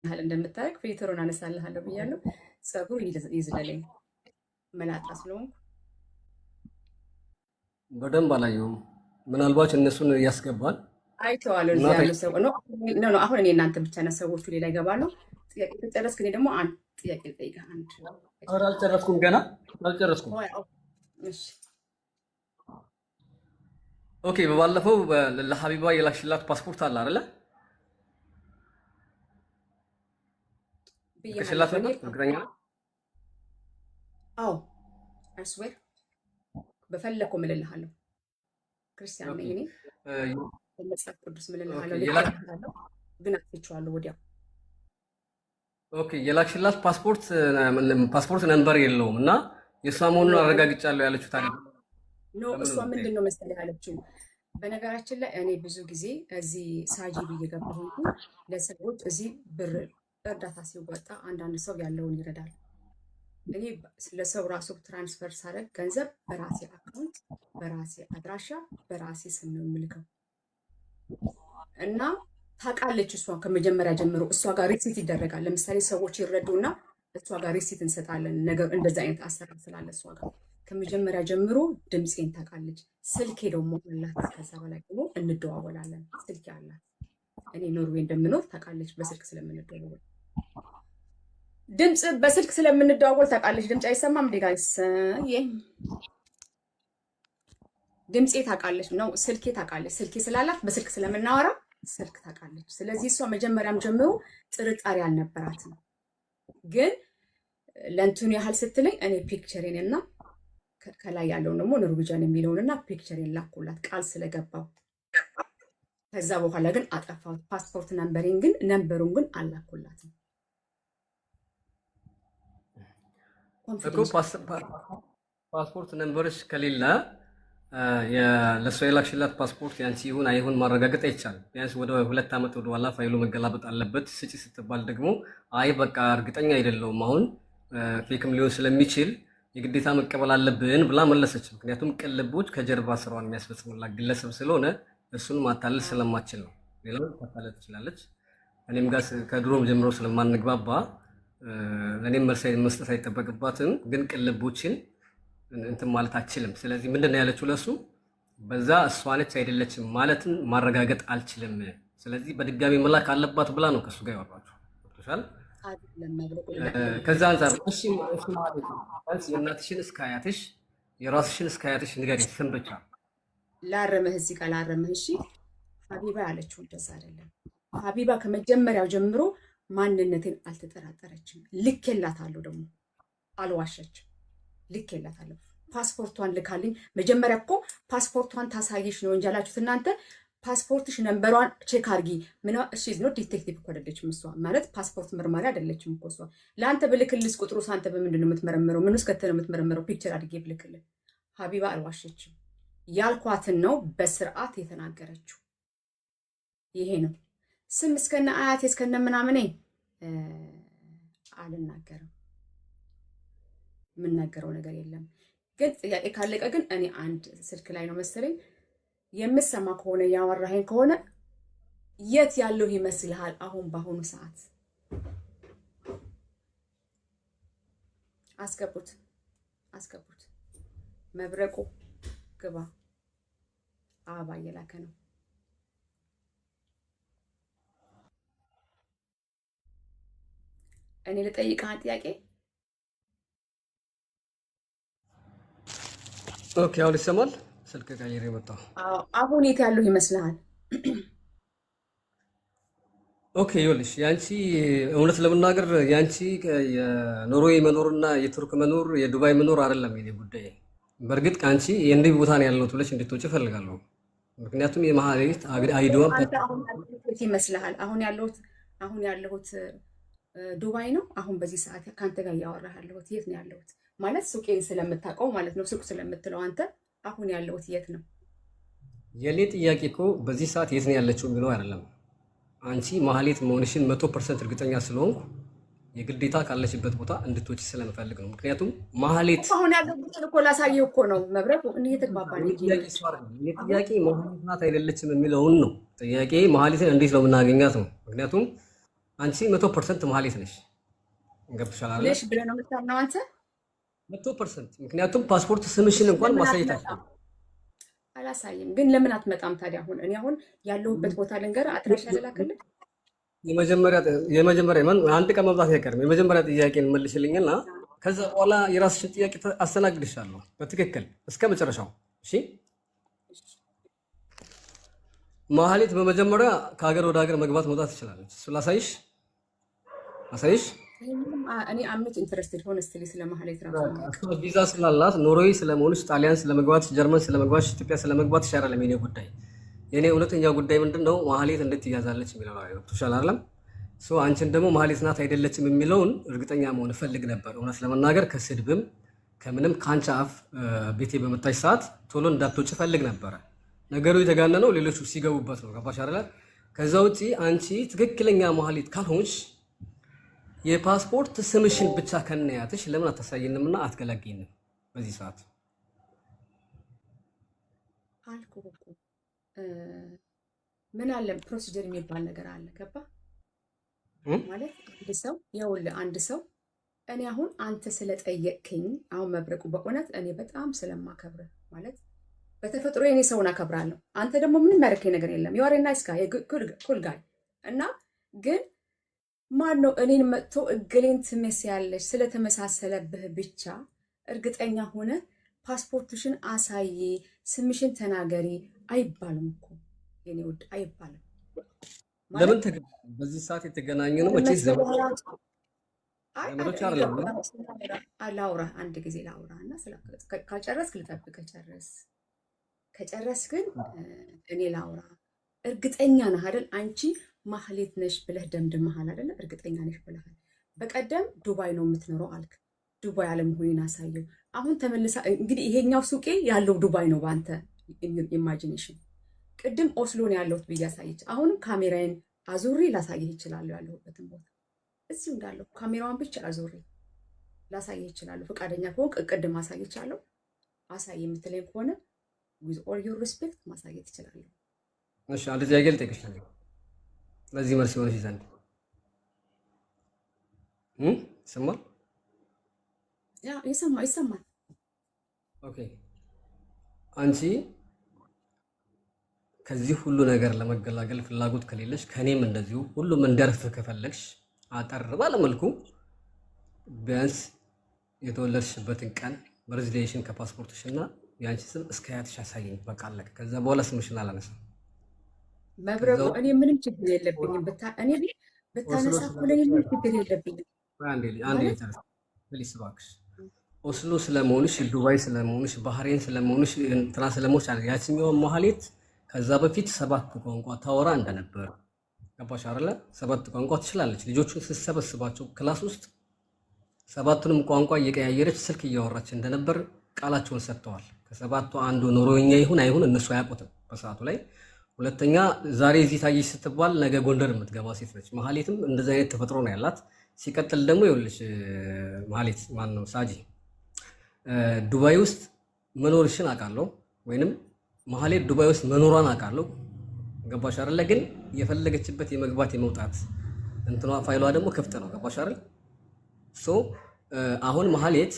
ያህል እንደምታረግ ፊልተሩን አነሳልሃለሁ ብያለሁ። ፀጉር ይዝለለኝ መላጣ ስለሆንኩ በደንብ አላየሁም። ምናልባት እነሱን ያስገባል አይተዋለሁ። እዚህ ያሉ ሰው ነው። አሁን እኔ እናንተ ብቻ ነው፣ ሰዎቹ ሌላ ይገባሉ። ጥያቄ ከጨረስክ እኔ ደግሞ አንድ ጥያቄ ልጠይቅህ። አንድ ኧረ አልጨረስኩም፣ ገና አልጨረስኩም። እሺ ኦኬ። በባለፈው ለሀቢባ የላክሽላት ፓስፖርት አለ አይደለ? ከሽላት ነበር እርግጠኛ ነህ? አዎ አይስዌር በፈለከው ምልልሃለሁ። ክርስቲያን ነኝ እኔ መጽሐፍ ቅዱስ ምልልሃለሁ። ግን አጥፍቼዋለሁ ወዲያው። ኦኬ የላክሽላት ፓስፖርት ነንበር የለውም እና የእሷ መሆኑን አረጋግጫለሁ ያለችው ታዲያ ኖ እሷ ምንድን ነው መሰለህ ያለችው። በነገራችን ላይ እኔ ብዙ ጊዜ እዚህ ሳጂ ብዬ ገባሁ ለሰዎች እዚህ ብር እርዳታ ሲወጣ አንዳንድ ሰው ያለውን ይረዳል። እኔ ለሰው ራሱ ትራንስፈር ሳደርግ ገንዘብ በራሴ አካውንት፣ በራሴ አድራሻ፣ በራሴ ስም ነው የምልከው እና ታውቃለች እሷ ከመጀመሪያ ጀምሮ እሷ ጋር ሪሲት ይደረጋል። ለምሳሌ ሰዎች ይረዱና እሷ ጋር ሪሲት እንሰጣለን። ነገር እንደዛ አይነት አሰራር ስላለ እሷ ጋር ከመጀመሪያ ጀምሮ ድምፄን ታውቃለች። ስልኬ ደግሞ አላት። ከዛ በላይ ደግሞ እንደዋወላለን። ስልኬ አላት። እኔ ኖርዌይ እንደምኖር ታውቃለች። በስልክ ስለምንደዋወል ድምፅ በስልክ ስለምንደዋወል ታውቃለች። ድምፅ አይሰማም እንዴ ጋይስ? ድምፄ ታውቃለች ነው። ስልኬ ታውቃለች። ስልኬ ስላላት በስልክ ስለምናወራ ስልክ ታውቃለች። ስለዚህ እሷ መጀመሪያም ጀምሮ ጥርጣሬ አልነበራትም። ግን ለእንትኑ ያህል ስትለኝ እኔ ፒክቸሬን እና ከላይ ያለውን ደግሞ ኖርዌጂያን የሚለውን እና ፒክቸሬን ላኩላት ቃል ስለገባው። ከዛ በኋላ ግን አጠፋሁት። ፓስፖርት ነንበሩን ግን አላኩላትም። ፓስፖርት ነንበርሽ ከሌለ ለእሷ የላክሽላት ፓስፖርት ያንቺ ይሁን አይሁን ማረጋገጥ አይቻልም። ቢያንስ ወደ 2 ዓመት ወደ ኋላ ፋይሉ መገላበጥ አለበት። ስጪ ስትባል ደግሞ አይ በቃ እርግጠኛ አይደለሁም አሁን ፌክም ሊሆን ስለሚችል የግዴታ መቀበል አለብን ብላ መለሰች። ምክንያቱም ቅልቦች ከጀርባ ስራዋን የሚያስፈጽምላት ግለሰብ ስለሆነ እሱን ማታለል ስለማችል ነው። ሌላውን ማታለል ትችላለች። እኔም ጋር ከድሮም ጀምሮ ስለማንግባባ እኔም መልስ መስጠት አይጠበቅባትም። ግን ቅልቦችን እንትን ማለት አችልም። ስለዚህ ምንድን ነው ያለችው ለሱ በዛ እሷ ነች አይደለችም ማለትን ማረጋገጥ አልችልም። ስለዚህ በድጋሚ መላክ አለባት ብላ ነው ከሱ ጋር ያወራችሁ። ቶሻል ከዛ አንፃር እሺ ማለት የእናትሽን እስከ አያትሽ የራስሽን እስከ አያትሽ ንገሪኝ። ስም ብቻ ላረመህ እዚህ ጋር ላረመህ። እሺ ሀቢባ ያለችው እንደዛ አይደለም። ሀቢባ ከመጀመሪያው ጀምሮ ማንነቴን አልተጠራጠረችም። ልኬላታለሁ፣ ደግሞ አልዋሸችም። ልኬላታለሁ። ፓስፖርቷን ልካልኝ። መጀመሪያ እኮ ፓስፖርቷን ታሳየሽ ነው እንጂ አላችሁት እናንተ። ፓስፖርትሽ ነንበሯን ቼክ አድርጊ። ምን እሺ ነው ዲቴክቲቭ እኮ አይደለችም እሷ። ማለት ፓስፖርት ምርመሪ አይደለችም እኮ እሷ። ለአንተ ብልክልስ ቁጥሩ አንተ በምንድን ነው የምትመረምረው? ምን ውስጥ ከተህ ነው የምትመረምረው? ፒክቸር አድርጌ ብልክልህ። ሀቢባ አልዋሸችም። ያልኳትን ነው በስርዓት የተናገረችው። ይሄ ነው። ስም እስከነ አያቴ እስከነ ምናምኔ አልናገርም። የምናገረው ነገር የለም። ግን ጥያቄ ካለቀ ግን እኔ አንድ ስልክ ላይ ነው መሰለኝ የምሰማ ከሆነ ያወራኸኝ ከሆነ የት ያለው ይመስልሃል? አሁን በአሁኑ ሰዓት አስገቡት። መብረቁ ግባ። አበባ እየላከ ነው። እኔ ልጠይቅህ አንድ ጥያቄ። ኦኬ አሁን ይሰማል? ስልክ ቀይሬ መጣሁ። አሁን የት ያለው ይመስልሃል? ኦኬ ይኸውልሽ፣ ያንቺ እውነት ለመናገር ያንቺ የኖርዌይ መኖርና የቱርክ መኖር የዱባይ መኖር አይደለም የኔ ጉዳይ። በእርግጥ ከአንቺ የእንዲህ ቦታ ነው ያለሁት ብለሽ እንድትወጪ እፈልጋለሁ። ምክንያቱም የማህሌት አይዲዋን ይመስልሃል? አሁን ያለሁት ዱባይ ነው። አሁን በዚህ ሰዓት ከአንተ ጋር እያወራህ ያለሁት የት ነው ያለሁት? ማለት ሱቄን ስለምታውቀው ማለት ነው። ሱቅ ስለምትለው አንተ አሁን ያለሁት የት ነው? የኔ ጥያቄ እኮ በዚህ ሰዓት የት ነው ያለችው የሚለው አይደለም። አንቺ ማህሌት መሆንሽን 100% እርግጠኛ ስለሆንኩ የግዴታ ካለችበት ቦታ እንድትወጪ ስለምፈልግ ነው። ምክንያቱም ማህሌት አሁን ያለሁት እኮ ላሳየህ እኮ ነው። መብረቁ እንዴ ተግባባን እንጂ ጥያቄ ማህሌት ናት አይደለችም የሚለውን ነው። ጥያቄ ማህሌትን እንዴት ነው የምናገኛት ነው። ምክንያቱም አንቺ 100% መሀሌት ነሽ። ገብቶሻል አይደለ? ነሽ ብለህ ነው የምታምነው አንተ? 100%። ምክንያቱም ፓስፖርት ስምሽን እንኳን ለምን ማሳየት አትመጣም? አላሳይም። ግን ለምን አትመጣም ታዲያ? አሁን እኔ አሁን ያለሁበት ቦታ ልንገርህ፣ አድራሻ ልላክልህ። የመጀመሪያ አንድ ቀን መምጣት አይቀርም። የመጀመሪያ ጥያቄን መልሽልኝና ከዛ በኋላ የራስሽን ጥያቄ አስተናግድሻለሁ በትክክል እስከ መጨረሻው። እሺ መሀሌት በመጀመሪያ ከሀገር ወደ ሀገር መግባት መውጣት ትችላለች። እሱ ላሳይሽ። እኔ አምነት ኢንትረስትድ ሆነስትሊ ስለ መሀሌት ራሱ ቪዛ ስላላት ኖርዌይ ስለመሆንሽ፣ ጣሊያን ስለመግባትሽ፣ ጀርመን ስለመግባትሽ፣ ኢትዮጵያ ስለመግባትሽ አይደለም የኔ ጉዳይ። የኔ እውነተኛ ጉዳይ ምንድን ነው? መሀሌት እንዴት ትያዛለች የሚለው ነው። ገብቶሻል አይደለም? አንቺን ደግሞ መሀሌት ናት አይደለችም የሚለውን እርግጠኛ መሆን እፈልግ ነበር። እውነት ለመናገር ከስድብም ከምንም ከአንቺ አፍ ቤቴ በመታች ሰዓት ቶሎ እንዳትወጪ እፈልግ ነበረ። ነገሩ የተጋነነው ሌሎቹ ሲገቡበት ነው። ገባሽ አይደለ? ከዛ ውጪ አንቺ ትክክለኛ መሀሌት ካልሆንሽ የፓስፖርት ስምሽን ብቻ ከነያትሽ ለምን አታሳይንምና አትገላግኝንም? በዚህ ሰዓት አልኩህ እኮ ምን አለ ፕሮሲጀር የሚባል ነገር አለ። ገባ ማለት አንድ ሰው ይኸውልህ፣ አንድ ሰው እኔ አሁን አንተ ስለጠየቅክኝ አሁን መብረቁ በእውነት እኔ በጣም ስለማከብርህ ማለት በተፈጥሮ እኔ ሰውን አከብራለሁ። አንተ ደግሞ ምንም ያደረከኝ ነገር የለም። የዋሬ ናይስ ጋይ ኩል ጋይ እና ግን ማን ነው እኔን መጥቶ እገሌን ትመስያለሽ ስለተመሳሰለብህ ብቻ እርግጠኛ ሆነ ፓስፖርትሽን አሳይ ስምሽን ተናገሪ አይባልም እኮ የኔ ውድ አይባልም። ለምን በዚህ ሰዓት የተገናኘ ነው? መቼ ላውራ አንድ ጊዜ ላውራ እና ካልጨረስክ ልጠብቅ። ከጨረስ ግን እኔ ላውራ። እርግጠኛ ነህ አይደል? አንቺ ማህሌት ነሽ ብለህ ደምድመሃል አይደለ? እርግጠኛ ነሽ ብለሃል። በቀደም ዱባይ ነው የምትኖረው አልክ። ዱባይ አለመሆኔን አሳየው። አሁን ተመልሳ እንግዲህ ይሄኛው ሱቄ ያለው ዱባይ ነው በአንተ ኢማጂኔሽን። ቅድም ኦስሎ ነው ያለሁት ብዬ አሳየች። አሁንም ካሜራዬን አዙሪ ላሳየህ ይችላለሁ። ያለሁበትን ቦታ እዚሁ እንዳለሁ ካሜራዋን ብቻ አዙሪ ላሳየህ ይችላለሁ። ፈቃደኛ ከሆንክ ቅድም አሳየቻለሁ። አሳይ የምትለኝ ከሆነ with all your respect ማሳየት ይችላለሁ። እሺ አንድ ጥያቄ ልጠይቅሽ ነው። ለዚህ መልስ ይሆንሽ ዘንድ ይሰማል? ያ ይሰማል። ኦኬ አንቺ ከዚህ ሁሉ ነገር ለመገላገል ፍላጎት ከሌለሽ ከኔም እንደዚሁ ሁሉም እንዲያርፍ ከፈለግሽ አጠር ባለ መልኩ ቢያንስ የተወለድሽበትን ቀን በሬዚዴንሽን ከፓስፖርትሽ እና የአንቺ ስም እስከ አያትሽ አሳየኝ። በቃ አለቀ። ከዛ በኋላ ስምሽን አላነሳም። መብረቁ እኔ ምንም ችግር የለብኝም። እኔ ብታነሳ እኮ ለኔ ምንም ችግር የለብኝም። አንዴ ፕሊስ እባክሽ። ኦስሎ ስለመሆንሽ፣ ዱባይ ስለመሆንሽ፣ ባህሬን ስለመሆንሽ፣ እንትና ስለመሆንሽ አለ ያቺኛው መሀሌት ከዛ በፊት 7 ቋንቋ ታወራ እንደነበር ገባሽ አይደለ? 7 ቋንቋ ትችላለች። ልጆቹን ስትሰበስባቸው ክላስ ውስጥ 7ቱንም ቋንቋ እየቀያየረች ስልክ እያወራች እንደነበር ቃላቸውን ሰጥተዋል። ከ7ቱ አንዱ ኖርዌይኛ ይሁን አይሁን እነሱ አያውቁትም በሰዓቱ ላይ። ሁለተኛ ዛሬ እዚህ ታየሽ ስትባል ነገ ጎንደር የምትገባ ሴት ነች። መሀሌትም እንደዚህ አይነት ተፈጥሮ ነው ያላት። ሲቀጥል ደግሞ ይኸውልሽ መሀሌት ማን ነው ሳጂ ዱባይ ውስጥ መኖርሽን አውቃለሁ፣ ወይንም መሀሌት ዱባይ ውስጥ መኖሯን አውቃለሁ። ገባሽ አይደለ? ግን የፈለገችበት የመግባት የመውጣት እንትኗ ፋይሏ ደግሞ ክፍት ነው። ገባሽ አይደል? አሁን መሀሌት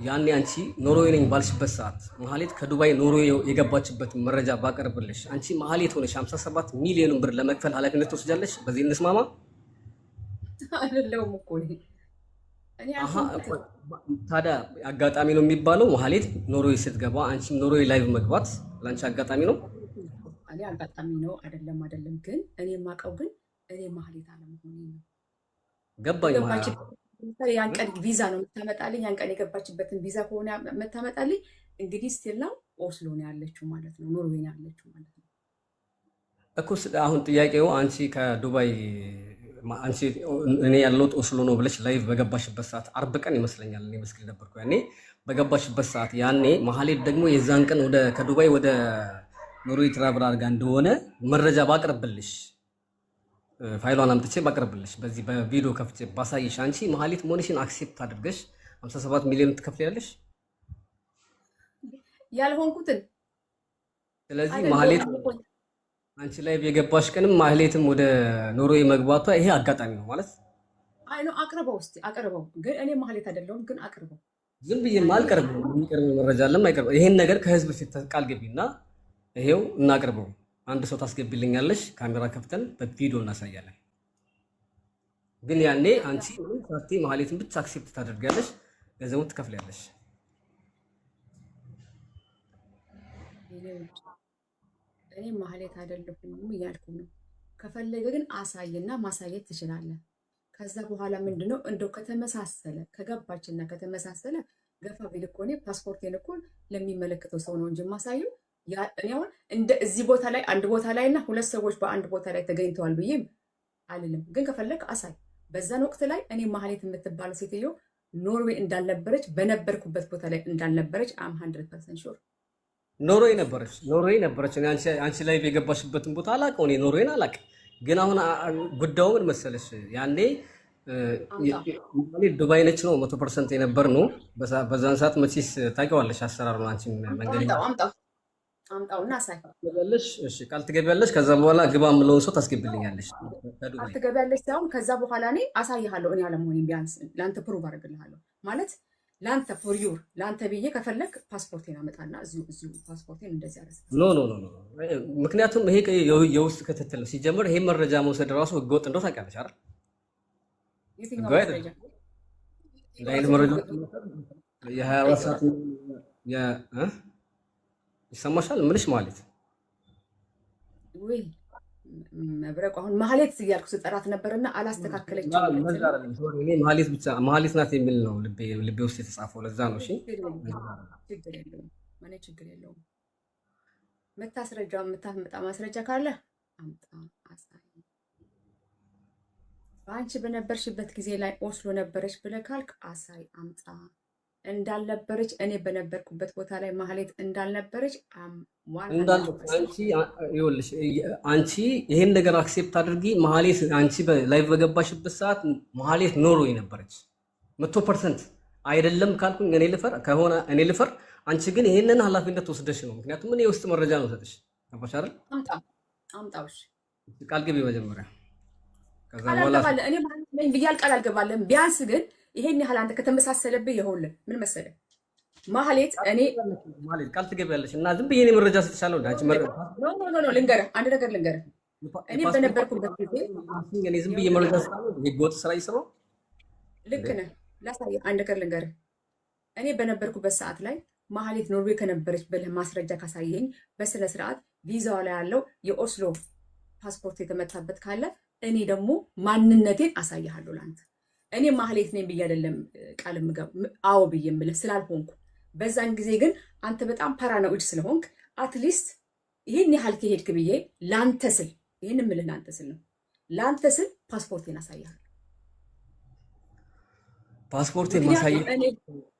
ያኔ አንቺ ኖርዌይ ነኝ ባልሽበት ሰዓት መሀሌት ከዱባይ ኖርዌይ የገባችበትን መረጃ ባቀርብልሽ አንቺ መሀሌት ሆነሽ 57 ሚሊዮን ብር ለመክፈል ኃላፊነት ትወስጃለሽ? በዚህ እንስማማ። አይደለም እኮ ታዲያ አጋጣሚ ነው የሚባለው። መሀሌት ኖርዌይ ስትገባ አንቺም ኖርዌይ ላይቭ መግባት ለአንቺ አጋጣሚ ነው? እኔ አጋጣሚ ነው አይደለም። ግን እኔ የማውቀው ግን እኔ መሀሌት አለመሆኔ ነው። ገባኝ። ያን ቀን ቪዛ ነው የምታመጣልኝ። ያን ቀን የገባችበትን ቪዛ ከሆነ የምታመጣልኝ እንግዲህ ስቲል ነው ኦስሎ ነው ያለችው ማለት ነው፣ ኖርዌይ ነው ያለችው ማለት ነው እኮ። አሁን ጥያቄው አንቺ ከዱባይ አንቺ እኔ ያለሁት ኦስሎ ነው ብለሽ ላይቭ በገባሽበት ሰዓት 40 ቀን ይመስለኛል እኔ መስክል ነበርኩ ያኔ በገባሽበት ሰዓት። ያኔ መሀሌት ደግሞ የዛን ቀን ከዱባይ ወደ ኖርዌይ ትራቭል አድርጋ እንደሆነ መረጃ ባቀርብልሽ ፋይሏን አምጥቼ ባቀርብልሽ በዚህ በቪዲዮ ከፍቼ ባሳይሽ አንቺ መሀሌት መሆንሽን አክሴፕት አድርገሽ 57 ሚሊዮን ትከፍያለሽ ያልሆንኩትን። ስለዚህ መሀሌት አንቺ ላይ የገባሽ ቀንም ማህሌትም ወደ ኖርዌይ መግባቷ ይሄ አጋጣሚ ነው ማለት አይ ነው አቅርበው እስቲ አቅርበው። ግን እኔ ማህሌት አይደለሁም ግን አቅርበው። ዝም ብዬ ማልቀርብ የሚቀርብ መረጃ አለም አይቀርብ። ይሄን ነገር ከህዝብ ፊት ቃል ገቢና ይሄው እናቅርበው። አንድ ሰው ታስገቢልኛለሽ፣ ካሜራ ከፍተን በቪዲዮ እናሳያለን። ግን ያኔ አንቺ ሳቲ ማህሌትን ብቻ አክሴፕት ታደርጋለሽ፣ ገንዘቡን ትከፍያለሽ። እኔ ማህሌት አይደለሁም እያልኩ ነው። ከፈለገ ግን አሳይና ማሳየት ትችላለህ። ከዛ በኋላ ምንድነው እንደው ከተመሳሰለ ከገባችና ከተመሳሰለ ገፋ ቢል እኮ እኔ ፓስፖርቴን እኮ ለሚመለከተው ሰው ነው እንጂ ማሳየው እኔ አሁን እንደ እዚህ ቦታ ላይ አንድ ቦታ ላይ እና ሁለት ሰዎች በአንድ ቦታ ላይ ተገኝተዋል ብዬ አልልም። ግን ከፈለግ አሳይ። በዛን ወቅት ላይ እኔ ማህሌት የምትባለው ሴትዮ ኖርዌይ እንዳልነበረች በነበርኩበት ቦታ ላይ እንዳልነበረች አም 100% ሹር ኖርዌይ ነበረች። አንቺ ላይ የገባሽበትን ቦታ አላውቀው። እኔ ኖርዌይን አላውቅም። ግን አሁን ጉዳዩ ምን መሰለሽ፣ ያኔ ዱባይ ነች ነው 100% የነበር ነው። በዛን ሰዓት መቼስ ታውቂዋለሽ አሰራር ነው። አንቺ መንገድ አምጣውና አሳይ። እሺ ቃል ትገቢያለሽ። ከዛ በኋላ ግባ የምለውን ሰው ታስገቢልኛለሽ። ትገቢያለሽ ሳይሆን ከዛ በኋላ እኔ አሳይሃለሁ። እኔ አለመሆኔን ቢያንስ ለአንተ ፕሩቭ አደርግልሃለሁ ማለት ለአንተ ፎር ዩር ለአንተ ብዬ ከፈለግ ፓስፖርቴን አመጣና እዚሁ ፓስፖርቴን እንደዚህ አረሰ። ኖ ምክንያቱም ይሄ የውስጥ ክትትል ነው። ሲጀምር ይሄ መረጃ መውሰድ ራሱ ህገወጥ እንደው ታውቂያለሽ አይደል? የትኛው መረጃ? መረጃ የ24 ሰዓት ይሰማሻል? ምንሽ ማለት ወይ መብረቁ አሁን ማህሌት እያልኩ ስጠራት ነበርና አላስተካከለችም። እኔ ማህሌት ብቻ ማህሌት ናት የሚል ነው ልቤ ውስጥ የተጻፈው። ለዛ ነው። እሺ ችግር የለውም። የምታመጣ ማስረጃ ካለ አምጣ አሳይ። በአንቺ በነበርሽበት ጊዜ ላይ ኦስሎ ነበረች ብለህ ካልክ አሳይ አምጣ። እንዳልነበረች እኔ በነበርኩበት ቦታ ላይ ማህሌት እንዳልነበረች አንቺ ይሄን ነገር አክሴፕት አድርጊ። ማህሌት አንቺ ላይቭ በገባሽበት ሰዓት ማህሌት ኖርዌይ ነበረች 100% አይደለም ካልኩኝ እኔ ልፈር ከሆነ እኔ ልፈር። አንቺ ግን ይሄንን ኃላፊነት ወስደሽ ነው። ምክንያቱም እኔ የውስጥ መረጃ ነው ሰጥሽ አባሽ አይደል? አምጣውሽ ቃል ግቢ መጀመሪያ። ከዛ በኋላ እኔ ማህሌት ነኝ ብያል ቃል አልገባለም። ቢያንስ ግን ይሄን ያህል አንተ ከተመሳሰለብህ ይኸውልህ ምን መሰለህ ማህሌት እኔ ማህሌት ቃል ትገቢያለሽ እና ዝም ብዬ እኔ መረጃ ስትሻለው ዳንቺ ኖ ልንገርህ አንድ ነገር ልንገርህ። እኔ በነበርኩበት ጊዜ እኔ ዝም ብዬ መረጃ ስትሻለው ህገወጥ ስራ ይስራው። ልክ ነህ። ላሳየህ አንድ ነገር ልንገርህ። እኔ በነበርኩበት ሰዓት ላይ ማህሌት ኖርዌይ ከነበረች ብለህ ማስረጃ ካሳየኝ በስነ ስርዓት ቪዛዋ ላይ ያለው የኦስሎ ፓስፖርት የተመታበት ካለ እኔ ደግሞ ማንነቴን አሳይሃለሁ ለአንተ። እኔ ማህሌት ነኝ ብዬ አይደለም ቃል ምገብ አዎ ብዬ የምልህ ስላልሆንኩ፣ በዛን ጊዜ ግን አንተ በጣም ፓራኖይድ ስለሆንክ አትሊስት ይህን ያህል ከሄድክ ብዬ ለአንተ ስል ይህን የምልህ ለአንተ ስል ነው። ለአንተ ስል ፓስፖርቴን አሳይሃለሁ። ፓስፖርቴን ማሳየት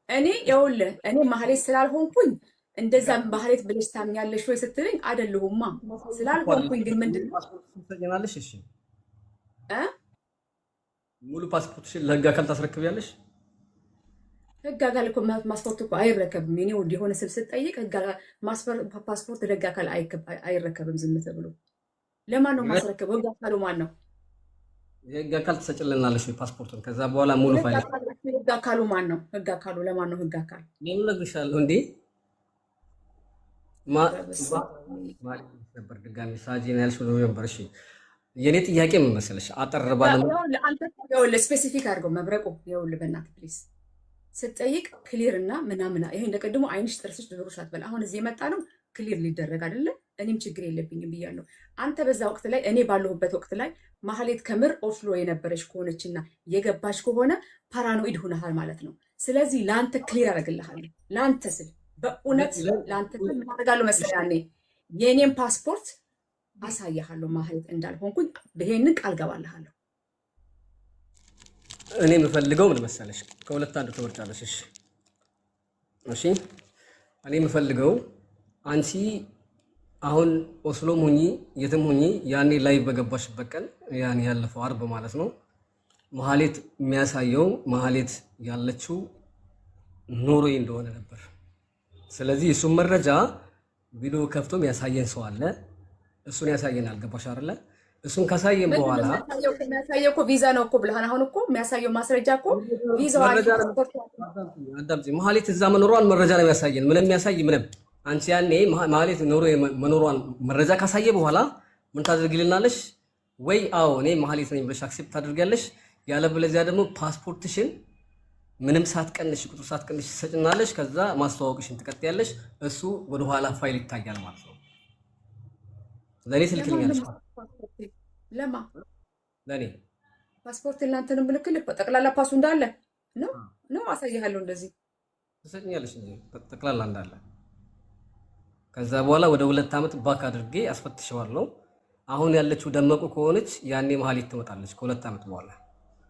እኔ ይኸውልህ እኔ ማህሌት ስላልሆንኩኝ እንደዛ ማህሌት ብለሽ ታምኛለሽ ወይ ስትለኝ አይደለሁማ ስላልሆንኩኝ ግን ምንድን ነው ትሰጪናለሽ? እሺ ሙሉ ፓስፖርትሽን ለህግ አካል ታስረክቢያለሽ? ህግ አካል እኮ ፓስፖርት እኮ አይረከብም። እኔ ወደ የሆነ ስብ ስጠይቅ ፓስፖርት ለህግ አካል አይረከብም። ዝም ተብሎ ለማን ነው ማስረከብ? ህግ አካሉ ማን ነው? የህግ አካል ትሰጭልናለሽ ወይ ፓስፖርቱን? ከዛ በኋላ ሙሉ ፋይል ህግ አካሉ ማን ነው? ህግ አካሉ ለማን ነው? ህግ አካል ምን ነግርሻለሁ እንዴ ነበር ድጋሚ ሳጂ ነው ያልሽው ነበር። እሺ የኔ ጥያቄ ምን መሰለሽ፣ አጠር ባለ ይኸውልህ ስፔሲፊክ አድርገው መብረቁ። ይኸውልህ በእናትህ ፕሊዝ ስትጠይቅ ክሊር እና ምናምና ይሄ እንደቀድሞ አይንሽ ጥርስሽ ድሮሽ አትበል። አሁን እዚህ የመጣ ነው ክሊር ሊደረግ አይደለ? እኔም ችግር የለብኝም ብያለሁ። አንተ በዛ ወቅት ላይ እኔ ባለሁበት ወቅት ላይ ማህሌት ከምር ኦስሎ የነበረች ከሆነችና የገባች ከሆነ ፓራኖይድ ሆነሃል ማለት ነው። ስለዚህ ለአንተ ክሊር አደርግልሃለሁ። ለአንተ ስል በእውነት ለአንተ ስል ምን አደርጋለሁ መሰለህ ያኔ የእኔም ፓስፖርት አሳያለሁ ማህሌት እንዳልሆንኩኝ ይሄንን ቃል ገባልሃለሁ። እኔ የምፈልገው ምን መሰለሽ፣ ከሁለት አንዱ ትመርጫለሽ። እሺ እኔ የምፈልገው አንቺ አሁን ኦስሎም ሁኚ የትም ሁኚ ያኔ ላይ በገባሽበት ቀን ያኔ ያለፈው አርብ ማለት ነው ማህሌት የሚያሳየው ማህሌት ያለችው ኖርዌይ እንደሆነ ነበር። ስለዚህ እሱም መረጃ ቪዲዮ ከፍቶም ያሳየን ሰው አለ። እሱን ያሳየናል። ገባሽ አይደለ? እሱን ካሳየን በኋላ የሚያሳየው እኮ ቪዛ ነው እኮ ብለሃል። አሁን እኮ የሚያሳየው ማስረጃ እኮ ቪዛው አዳምጪ። መሀሌት እዛ መኖሯን መረጃ ነው የሚያሳየን። ምንም የሚያሳይ ምንም አንቺ ያኔ መሀሌት መኖሯን መረጃ ካሳየ በኋላ ምን ታደርጊልናለሽ? ወይ አዎ እኔ መሀሌት ነኝ ብለሽ አክሴፕት ታደርጊያለሽ። ያለበለዚያ ደግሞ ፓስፖርትሽን ምንም ሳትቀንሽ ቁጥር ሳትቀንሽ ትሰጭናለሽ። ከዛ ማስተዋወቅሽን ትቀጥያለሽ። እሱ ወደኋላ ፋይል ይታያል ማለት ነው። ለእኔ ትልክልኛለሽ። ለማ ለእኔ ፓስፖርት እናንተንም ብልክልክ ጠቅላላ ፓሱ እንዳለ ነው አሳይሃለሁ። እንደዚህ ትሰጭኛለሽ እንጂ ጠቅላላ እንዳለ። ከዛ በኋላ ወደ 2 ዓመት ባክ አድርጌ አስፈትሸዋለሁ። አሁን ያለችው ደመቁ ከሆነች ያኔ መሀሌት ትመጣለች። ከ2 ዓመት በኋላ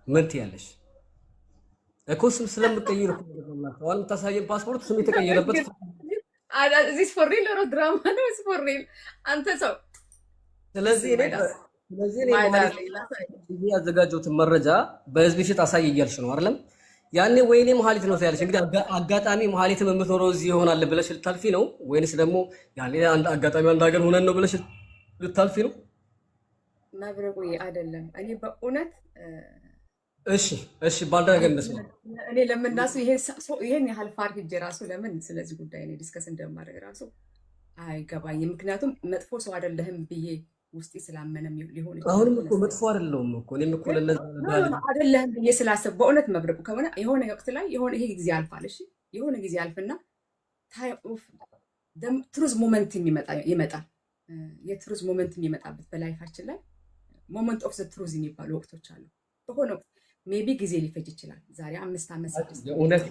ምን ትያለሽ? እኮ ስም ስለምትቀይር እኮ ነው የምታሳየን። ፓስፖርት ስም የተቀየረበት እዚህ ፎር ሪል ነው ድራማ ነው ፎር ሪል አንተ ሰው። ስለዚህ ያዘጋጀሁትን መረጃ በህዝብ ፊት አሳይ እያልሽ ነው አይደለም? ያኔ ወይኔ መሀሌት ነው ያለሽ። እንግዲህ አጋጣሚ መሀሌትም የምትኖረው እዚህ ይሆናል ብለሽ ልታልፊ ነው ወይንስ ደግሞ ያኔ አጋጣሚ አንድ ሀገር ሆነን ነው ብለሽ ልታልፊ ነው? መብረቁ አይደለም። እኔ በእውነት እሺ ባንዳ ነገር እንደሰማ እኔ ለምናሱ ይሄን ያህል ፋር ሂጅ ራሱ ለምን ስለዚህ ጉዳይ እኔ ዲስከስ እንደማድረግ ራሱ አይገባኝም። ምክንያቱም መጥፎ ሰው አይደለህም ብዬ ውስጤ ስላመነም ሊሆን ይችላል። አሁንም እኮ መጥፎ አይደለሁም እኮ እኔም እኮ ለነዛ አይደለህም ብዬ ስላሰብ በእውነት መብረቁ ከሆነ የሆነ ወቅት ላይ የሆነ ይሄ ጊዜ ያልፋል። እሺ የሆነ ጊዜ ያልፍና ታይም ኦፍ ትሩዝ ሞመንት ይመጣል። የትሩዝ ሞመንት የሚመጣበት በላይፋችን ላይ ሞመንት ኦፍ ዘ ትሩዝ የሚባሉ ወቅቶች አሉ። በሆነ ወቅት ሜቢ ጊዜ ሊፈጅ ይችላል። ዛሬ 5 ዓመት 6 የእውነት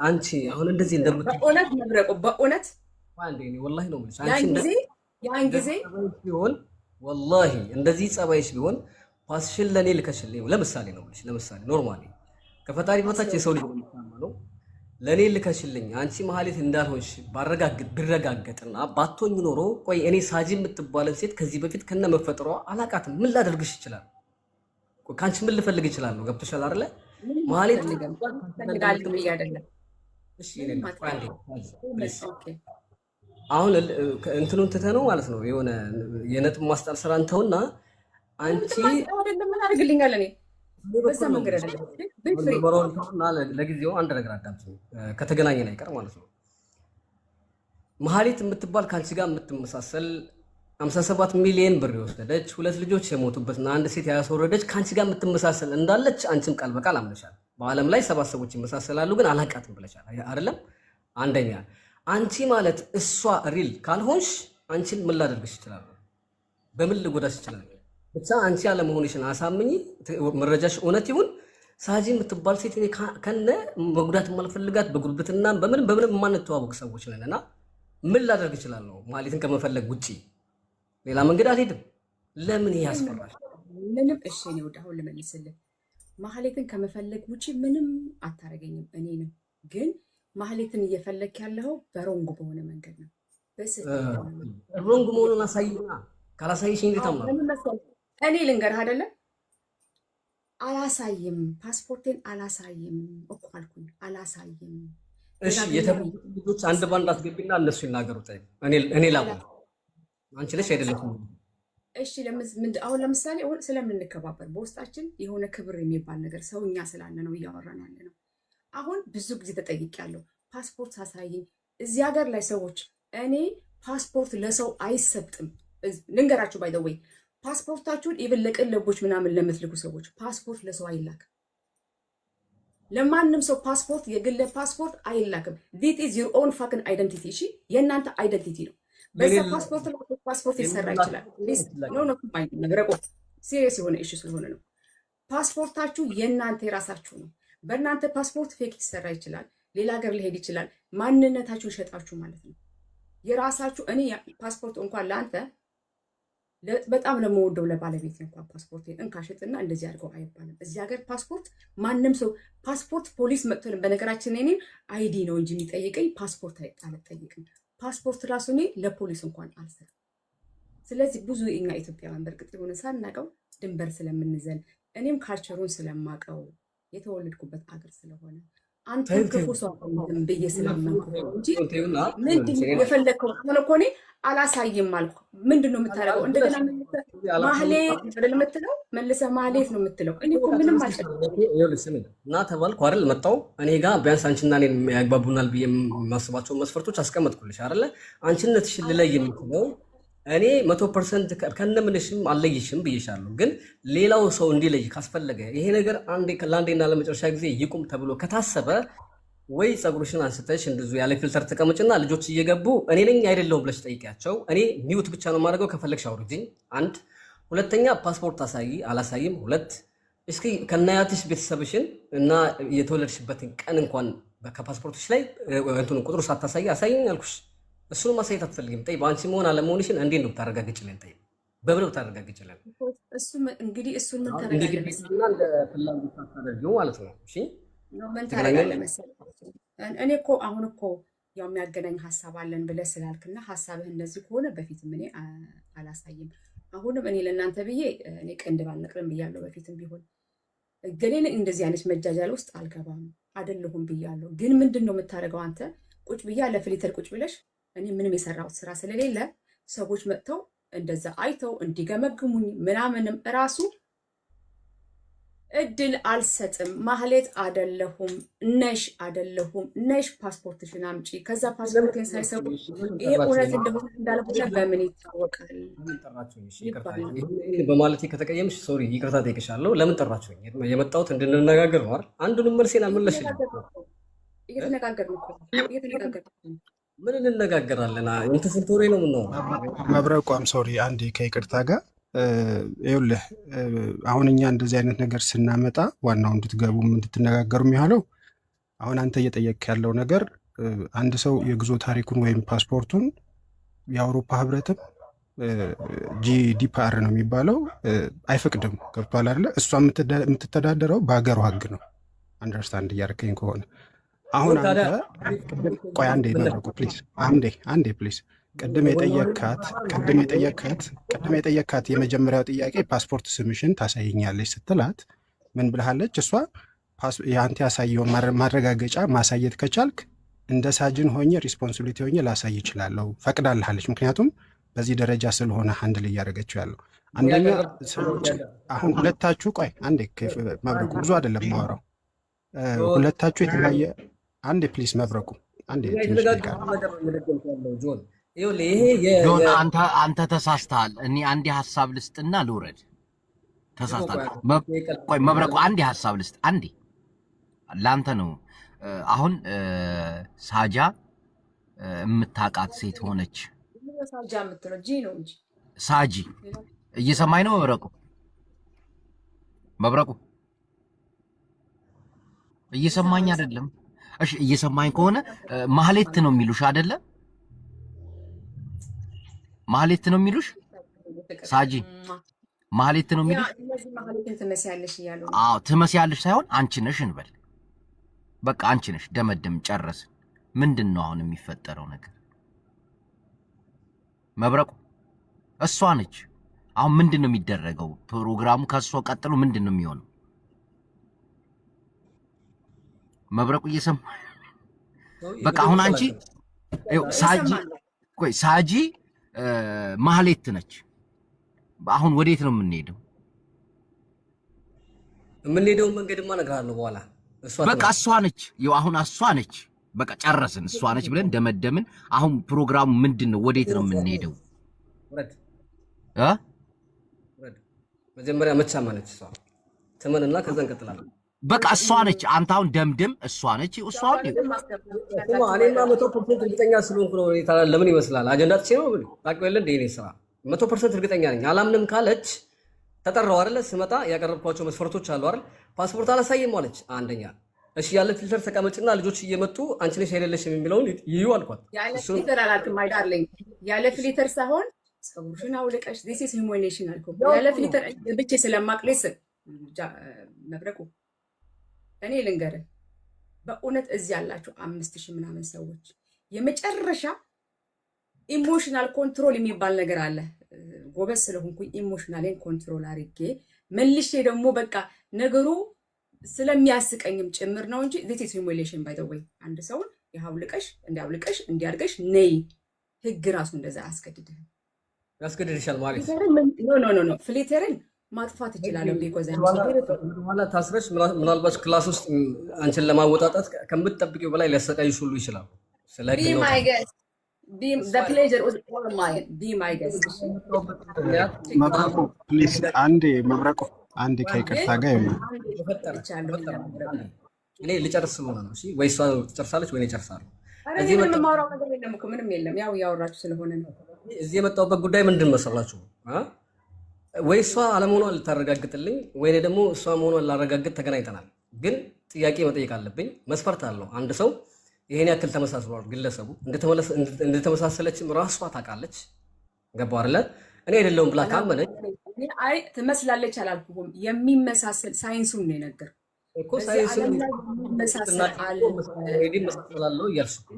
አንቺ አሁን እንደዚህ እንደምትል በእውነት መብረቁ በእውነት አንዴ እኔ ወላሂ ነው የምልሽ። ያን ጊዜ ቢሆን ወላሂ እንደዚህ ጸባይሽ ቢሆን ፓስሽን ለኔ ልከሽልኝ ለምሳሌ ነው የምልሽ። ለምሳሌ ኖርማሊ ከፈጣሪ በታች የሰው ልጅ ነው ለኔ ልከሽልኝ አንቺ መሀሌት እንዳልሆንሽ ቢረጋገጥና ባቶኝ ኖሮ ቆይ እኔ ሳጂ የምትባለን ሴት ከዚህ በፊት ከነ መፈጠሯ አላቃትም። ምን ላደርግሽ ይችላል? ከአንቺ ምን ልፈልግ ይችላል? ነው ገብቶሻል አይደለ? መሀሌት አሁን እንትኑን ትተነው ማለት ነው የሆነ የነጥብ ማስጣል ስራ እንተውና አንቺ ምን አድርግልኛል እኔ በዛ መንገድ አይደለም። ለጊዜው አንድ ነገር አዳምጪኝ፣ ከተገናኘን አይቀር ማለት ነው። መሀሌት የምትባል ከአንቺ ጋር የምትመሳሰል 57 ሚሊዮን ብር የወሰደች 2 ልጆች የሞቱበትና አንድ ሴት ያስወረደች ከአንቺ ጋር የምትመሳሰል እንዳለች አንቺም ቃል በቃል አምነሻል። በዓለም ላይ 7 ሰዎች ይመሳሰላሉ ግን አላቃትም ብለሻል አይደለም? አንደኛ አንቺ ማለት እሷ ሪል ካልሆንሽ አንቺን ምን ላደርግሽ ይችላል? በምን ልጎዳሽ ይችላል? ብቻ አንቺ ያለመሆንሽን አሳምኚ። መረጃሽ እውነት ይሁን። ሳጂ የምትባል ሴት ከነ መጉዳት የማልፈልጋት በጉርብትና በምንም የማንተዋወቅ ሰዎች ነንና ምን ላደርግ እችላለሁ? መሀሌትን ከመፈለግ ውጪ ሌላ መንገድ አልሄድም። ለምን ያስፈራል? ምንም እሺ ነው አሁን ልመልስልህ። መሀሌትን ከመፈለግ ውጪ ምንም አታረገኝም። እኔንም ግን መሀሌትን እየፈለክ ያለው በሮንግ በሆነ መንገድ ነው። ሮንግ መሆኑን አሳይና ካላሳይሽ እንዴት አምናለሁ? እኔ ልንገርህ አይደለም አላሳይም፣ ፓስፖርቴን አላሳይም እኮ አልኩኝ። አላሳይም። እሺ የተባሉት ልጆች አንድ ባንድ አስገቢና እነሱ ይናገሩ። እኔ ላቁ አንቺ ነሽ አይደለም? እሺ አሁን ለምሳሌ ስለምንከባበር በውስጣችን የሆነ ክብር የሚባል ነገር ሰውኛ ስላለ ነው እያወራን ያለ ነው። አሁን ብዙ ጊዜ ተጠይቄያለሁ። ፓስፖርት አሳይኝ። እዚህ ሀገር ላይ ሰዎች እኔ ፓስፖርት ለሰው አይሰጥም። ልንገራችሁ ባይ ዘ ወይ ፓስፖርታችሁን ኢቭን ለቅልቦች ምናምን ለምትልኩ ሰዎች ፓስፖርት ለሰው አይላክም። ለማንም ሰው ፓስፖርት የግል ፓስፖርት አይላክም። ዲት ኢዝ ዩር ኦን ፋክን አይደንቲቲ። እሺ የእናንተ አይደንቲቲ ነው። በዛ ፓስፖርት ሊሰራ ይችላል። ነገረቆ ሲሪየስ የሆነ ኢሹ ስለሆነ ነው። ፓስፖርታችሁ የእናንተ የራሳችሁ ነው። በእናንተ ፓስፖርት ፌክ ሊሰራ ይችላል። ሌላ ሀገር ሊሄድ ይችላል። ማንነታችሁን ሸጣችሁ ማለት ነው። የራሳችሁ እኔ ፓስፖርት እንኳን ለአንተ በጣም ለመወደው ለባለቤት እንኳን ፓስፖርቴን እንካሽጥና እንደዚህ አድርገው አይባልም። እዚህ ሀገር ፓስፖርት ማንም ሰው ፓስፖርት ፖሊስ መጥቶልን በነገራችን እኔ አይዲ ነው እንጂ የሚጠይቀኝ ፓስፖርት አልጠይቅም። ፓስፖርት ራሱ እኔ ለፖሊስ እንኳን አልሰጥም። ስለዚህ ብዙ እኛ ኢትዮጵያውያን በእርግጥ የሆነ ሳናቀው ድንበር ስለምንዘል እኔም ካልቸሩን ስለማቀው የተወለድኩበት አገር ስለሆነ አንተም ክፉ ሰው ብዬ ስለማንኩ እንጂ ምንድን የፈለከው ሆነ እኮ እኔ አላሳይም አልኩ። ምንድን ነው የምታደርገው? እንደገና ማህሌት አይደል የምትለው? መልሰህ ማህሌት ነው የምትለው። እኔ እኮ ምንም አልጨረስኩም እና ተባልኩ አይደል? መጣሁ እኔ ጋር ቢያንስ አንቺና እኔን ያግባቡናል ብዬ የማስባቸውን መስፈርቶች አስቀመጥኩልሽ አይደለ? አንቺነትሽን ልለይ የምችለው እኔ 100% ከነምንሽም አለይሽም ብዬሻለሁ። ግን ሌላው ሰው እንዲለይ ካስፈለገ ይሄ ነገር ለአንዴና ለመጨረሻ ጊዜ ይቁም ተብሎ ከታሰበ ወይ ፀጉርሽን አንስተሽ እንደዙ ያለ ፊልተር ተቀመጭና ልጆች እየገቡ እኔ ነኝ አይደለሁም ብለሽ ጠይቂያቸው። እኔ ሚውት ብቻ ነው የማደርገው፣ ከፈለግሽ አውርጂኝ። አንድ ሁለተኛ ፓስፖርት አሳይ አላሳይም። ሁለት እስኪ ከናያትሽ ቤተሰብሽን እና የተወለድሽበትን ቀን እንኳን ከፓስፖርትሽ ላይ እንትኑ ቁጥሩ ሳታሳይ አሳይኝ አልኩሽ። እሱን ማሳየት አትፈልጊም። ጠይብ አንቺ መሆን አለመሆንሽን እንዴት ነው ታረጋግጭልን? ጠይብ በብለው ታረጋግጭልን? እሱ እንግዲህ እሱን ምን ታረጋግጭልን? እንደ ፍላጎት ታደርጊው ማለት ነው። እሺ ምን ታረጋግጭልን መሰለኝ? እኔ እኮ አሁን እኮ ያው የሚያገናኝ ሀሳብ አለን ብለህ ስላልክና ሀሳብህ እንደዚህ ከሆነ በፊትም እኔ አላሳይም። አሁንም እኔ ለእናንተ ብዬ እኔ ቅንድብ አልነቅልም ብያለሁ። በፊትም ቢሆን ገሌን እንደዚህ አይነት መጃጃል ውስጥ አልገባም አይደለሁም ብያለሁ። ግን ምንድን ነው የምታደርገው አንተ? ቁጭ ብያ ለፍሊተር ቁጭ ብለሽ እኔ ምንም የሰራሁት ስራ ስለሌለ ሰዎች መጥተው እንደዛ አይተው እንዲገመግሙኝ ምናምንም እራሱ እድል አልሰጥም። ማህሌት አደለሁም ነሽ ፓስፖርትሽን አምጪ። ከዛ ፓስፖርቴን ሳይሰጡ ይሄ እውነት እንደሆነ እንዳልሆነ በምን ይታወቃል? በማለቴ ከተቀየምሽ ሶሪ ይቅርታ ጠይቅሻለሁ። ለምን ጠራችሁኝ? የመጣሁት እንድንነጋገር ነው አይደል? አንዱንም መልሴን አልመለስሽልኝም። እየተነጋገርን ምን እንነጋገራለን? እንትን ወሬ ነው የምናወራው። መብረቋም ሶሪ አንዴ ከይቅርታ ጋር ይኸውልህ፣ አሁን እኛ እንደዚህ አይነት ነገር ስናመጣ ዋናው እንድትገቡ እንድትነጋገሩ የሚሆነው አሁን አንተ እየጠየቅ ያለው ነገር አንድ ሰው የጉዞ ታሪኩን ወይም ፓስፖርቱን የአውሮፓ ህብረትም ጂዲፒአር ነው የሚባለው አይፈቅድም። ገብቷል አይደለ? እሷ የምትተዳደረው በሀገሩ ህግ ነው። አንደርስታንድ እያደረከኝ ከሆነ አሁን አንተ ቆይ አንዴ መብረቁ ፕሊዝ አንዴ ፕሊዝ ቅድም የጠየካት የመጀመሪያው ጥያቄ ፓስፖርት ስምሽን ታሳየኛለች ስትላት ምን ብልሃለች? እሷ የአንተ ያሳየውን ማረጋገጫ ማሳየት ከቻልክ እንደ ሳጅን ሆኜ ሪስፖንሲቢሊቲ ሆኜ ላሳይ ይችላለሁ ፈቅዳልሃለች። ምክንያቱም በዚህ ደረጃ ስለሆነ አንድ ላይ እያደረገችው ያለው አንደኛ ሰዎች አሁን ሁለታችሁ ቆይ አንዴ መብረቁ ብዙ አይደለም ማወራው ሁለታችሁ የተለያየ አንዴ ፕሊስ መብረቁ አንዴ ጆን አንተ ተሳስተሃል። እኔ አንዴ ሀሳብ ልስጥና ልውረድ። ተሳስተሃል። ቆይ መብረቁ አንዴ ሀሳብ ልስጥ። አንዴ ለአንተ ነው። አሁን ሳጃ የምታውቃት ሴት ሆነች። ሳጂ እየሰማኝ ነው መብረቁ እየሰማኝ አይደለም? እሺ እየሰማኝ ከሆነ ማህሌት ነው የሚሉሽ አይደለ? ማህሌት ነው የሚሉሽ ሳጂ ማህሌት ነው የሚሉሽ? አዎ ትመስያለሽ ሳይሆን አንቺ ነሽ እንበል። በቃ አንቺ ነሽ። ደመደም ጨረስን። ምንድን ነው አሁን የሚፈጠረው ነገር? መብረቁ እሷ ነች። አሁን ምንድን ነው የሚደረገው? ፕሮግራሙ ከእሷ ቀጥሎ ምንድን ነው የሚሆነው? መብረቁ እየሰማ በቃ አሁን አንቺ ሳጂ ማህሌት ነች። አሁን ወዴት ነው የምንሄደው? የምንሄደው መንገድማ እነግርሃለሁ በኋላ። በቃ እሷ ነች። አሁን እሷ ነች። በቃ ጨረስን። እሷ ነች ብለን ደመደምን። አሁን ፕሮግራሙ ምንድን ነው? ወዴት ነው የምንሄደው? መጀመሪያ መቻማ ነች እሷ። ትመንና ከዛ እንቀጥላለን። በቃ እሷ ነች። አንተ አሁን ደምድም። እሷ ነች። እሷ እኔማ 100% እርግጠኛ ስለሆንኩ ነው። ለምን ይመስላል አጀንዳ ትቼ ነው ታውቂው የለ እንደ እኔ ስራ 100% እርግጠኛ ነኝ። አላምንም ካለች ተጠራው አይደለ? ስመጣ ያቀረብኳቸው መስፈርቶች አሉ አይደል? ፓስፖርት አላሳየም አለች። አንደኛ እሺ ያለ ፊልተር ተቀመጭና ልጆች እየመጡ አንቺ ነሽ አይደለሽም የሚለውን ይዩ አልኳት። ያለ ፊልተር አላልክም አይዳለኝ። ያለ ፊልተር ሳይሆን ፀጉርሽን አውልቀሽ this is humiliation አልኩ። ያለ ፊልተር ብቻ ስለማቅለስ መብረቁ እኔ ልንገርህ በእውነት እዚህ ያላችሁ 5000 ምናምን ሰዎች የመጨረሻ ኢሞሽናል ኮንትሮል የሚባል ነገር አለ። ጎበዝ ስለሆንኩኝ ኢሞሽናሌን ኮንትሮል አድርጌ መልሼ ደግሞ በቃ ነገሩ ስለሚያስቀኝም ጭምር ነው እንጂ this is humiliation by the way አንድ ሰውን ያውልቀሽ እንዲያርገሽ ነይ ህግ ራሱ እንደዛ ያስገድድሻል ማለት ኖ ፍሊተርን ማጥፋት ይችላል ቢኮዝ በኋላ ታስረሽ ምናልባት ክላስ ውስጥ አንቺን ለማወጣጣት ከምትጠብቂው በላይ ሊያሰቃይሽ ሁሉ ይችላል። be my guest the pleasure was all mine be my guest መብረቁ ፕሊዝ አንዴ ከይቅርታ ጋር እኔ ልጨርስ ስለሆነ ነው። እሺ ወይ እሷ ትጨርሳለች ወይ እኔ እጨርሳለሁ። እዚህ የማወራው ነገር የለም እኮ ምንም የለም። ያው ያወራችሁ ስለሆነ ነው። እዚህ የመጣሁበት ጉዳይ ምንድን መሰላችሁ? ወይ እሷ አለመሆኗን ልታረጋግጥልኝ ወይ ደግሞ እሷ መሆኗን ላረጋግጥ ተገናኝተናል። ግን ጥያቄ መጠየቅ አለብኝ። መስፈርት አለው። አንድ ሰው ይሄን ያክል ተመሳስሏል፣ ግለሰቡ እንደተመሳሰለችም ራሷ ታውቃለች። ገባው አይደለ? እኔ አይደለሁም ብላ ካመነች አይ ትመስላለች አላልኩም። የሚመሳሰል ሳይንሱን ነው የነገር እኮ ሳይንሱን